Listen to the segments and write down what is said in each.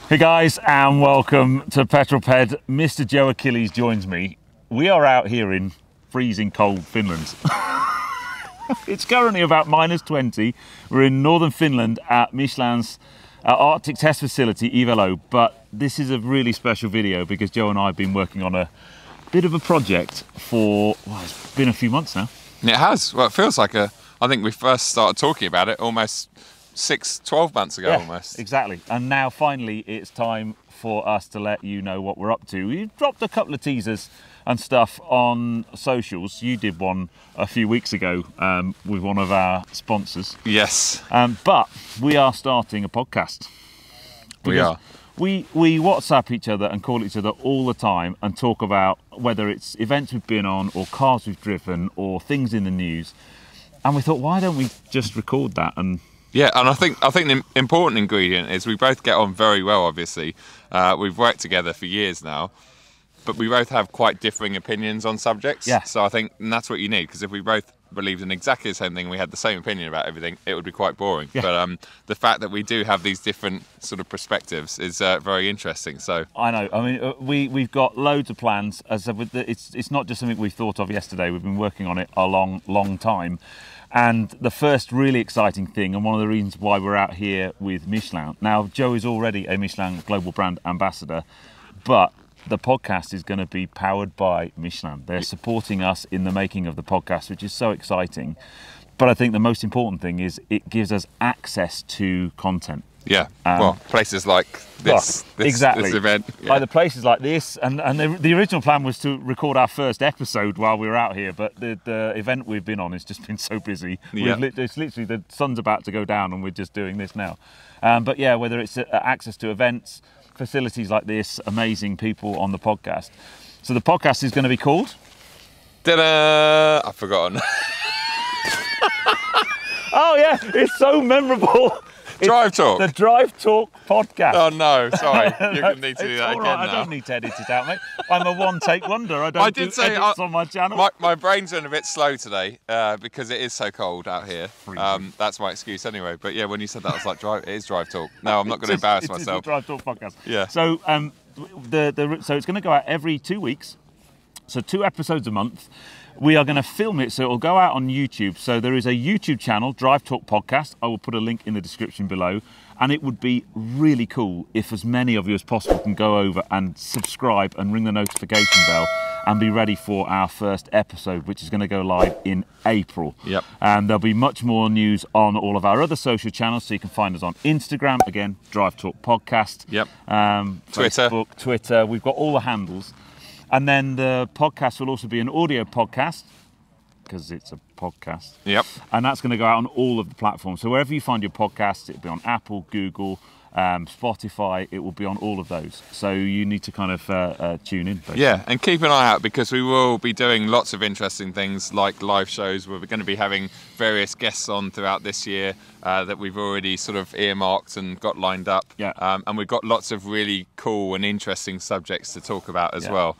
Hey guys, and welcome to Petrol Ped. Mr. Joe Achilles joins me. We are out here in freezing cold Finland. It's currently about -20. We're in northern Finland at Michelin's Arctic test facility, Ivalo, but this is a really special video because Joe and I have been working on a bit of a project for, well, it's been a few months now. It has. Well, it feels like I think we first started talking about it almost 12 months ago, almost. Exactly. And now finally it's time for us to let you know what we're up to. We dropped a couple of teasers and stuff on socials. You did one a few weeks ago with one of our sponsors. Yes. But we are starting a podcast. We are. We WhatsApp each other and call each other all the time and talk about whether it's events we've been on or cars we've driven or things in the news. And we thought, why don't we just record that? And yeah, and I think the important ingredient is we both get on very well, obviously. We've worked together for years now, but we both have quite differing opinions on subjects. Yeah. So I think that's what you need, because if we both believed in exactly the same thing, we had the same opinion about everything, it would be quite boring. Yeah. But the fact that we do have these different sort of perspectives is very interesting. So I know. I mean, we've got loads of plans. As it's not just something we thought of yesterday. We've been working on it a long time. And the first really exciting thing, and one of the reasons why we're out here with Michelin. Now, Joe is already a Michelin Global Brand Ambassador, but the podcast is going to be powered by Michelin. They're supporting us in the making of the podcast, which is so exciting. But I think the most important thing is it gives us access to content. Yeah, well, places like this event. Yeah. Like the places like this, and the original plan was to record our first episode while we were out here, but the event we've been on has just been so busy. Yeah. It's literally the sun's about to go down and we're just doing this now. But yeah, whether it's access to events, facilities like this, amazing people on the podcast. So the podcast is going to be called? Ta-da! I've forgotten. Oh yeah, it's so memorable. Drive Talk. The Drive Talk podcast. Oh no, sorry. You're going to need to do that again now. I don't need to edit it out, mate. I'm a one-take wonder. I don't do edits on my channel. My brain's been a bit slow today because it is so cold out here. That's my excuse anyway. But yeah, when you said that, I was like, it is Drive Talk. No, I'm not going to embarrass myself. It's the Drive Talk podcast. Yeah. So, so it's going to go out every 2 weeks. So 2 episodes a month. We are going to film it, so it will go out on YouTube. So there is a YouTube channel, Drive Talk Podcast. I will put a link in the description below. And it would be really cool if as many of you as possible can go over and subscribe and ring the notification bell and be ready for our first episode, which is going to go live in April. Yep. And there'll be much more news on all of our other social channels. So you can find us on Instagram, again, Drive Talk Podcast. Yep. Twitter. Facebook, Twitter. We've got all the handles. And then the podcast will also be an audio podcast because it's a podcast. Yep. And that's going to go out on all of the platforms. So wherever you find your podcast, it'll be on Apple, Google, Spotify, it will be on all of those. So you need to kind of tune in. Basically. Yeah, and keep an eye out because we will be doing lots of interesting things like live shows. We're going to be having various guests on throughout this year that we've already sort of earmarked and got lined up. Yeah. And we've got lots of really cool and interesting subjects to talk about as well.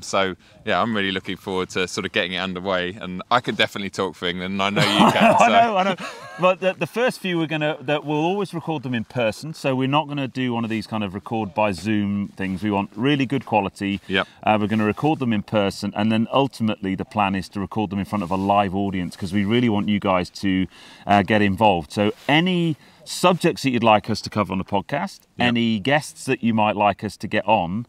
So yeah, I'm really looking forward to sort of getting it underway. And I can definitely talk for England, and I know you can. I know. But the first few we'll always record them in person. So we're not going to do one of these kind of record by Zoom things. We want really good quality. Yep. We're going to record them in person, and then ultimately the plan is to record them in front of a live audience because we really want you guys to get involved. So any subjects that you'd like us to cover on the podcast, any guests that you might like us to get on,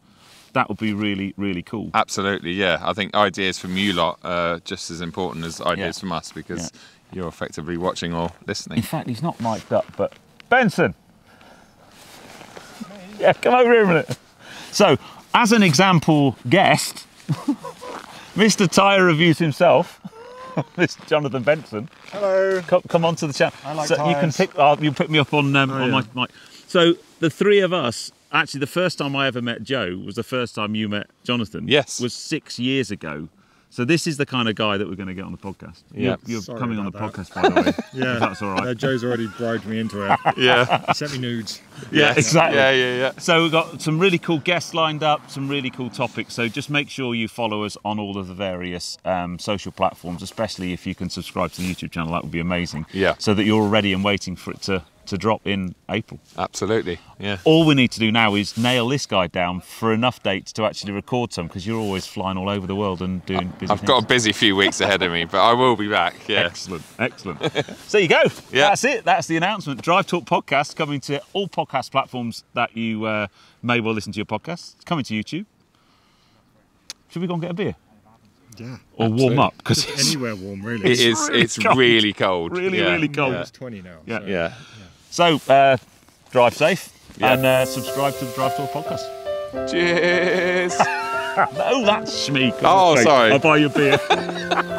that would be really, really cool. Absolutely, yeah. I think ideas from you lot are just as important as ideas from us because you're effectively watching or listening. In fact, he's not mic'd up, but Benson! Yeah, come over here a minute. So, as an example guest, Mr. Tyre Reviews himself, Mr. Jonathan Benson. Hello. Come onto the channel. I like so tyres. You pick me up on my mic. So the three of us, actually the first time I ever met Joe was the first time you met Jonathan. Yes. Was 6 years ago. So this is the kind of guy that we're going to get on the podcast. Yeah. You're Sorry coming on the about podcast, by the way. Yeah. If that's all right. Joe's already bribed me into it. Yeah. He sent me nudes. Yeah, exactly. Yeah. So we've got some really cool guests lined up, some really cool topics. So just make sure you follow us on all of the various social platforms, especially if you can subscribe to the YouTube channel. That would be amazing. Yeah. So that you're ready and waiting for it to to drop in April. Absolutely, yeah. All we need to do now is nail this guy down for enough dates to actually record some, because you're always flying all over the world and doing busy I've got a busy few weeks ahead of me, but I will be back, yeah. Excellent, excellent. So there you go. Yeah. That's it. That's the announcement. Drive Talk Podcast coming to all podcast platforms that you may well listen to your podcast. It's coming to YouTube. Should we go and get a beer? Yeah. Or warm up? Because Anywhere warm, really. It's really cold. Really cold. It's 20 now. Yeah. So. Yeah. So, drive safe Yeah. and subscribe to the Drive Talk Podcast. Cheers. No, that's Schmeek. Oh, sorry. I'll buy you a beer.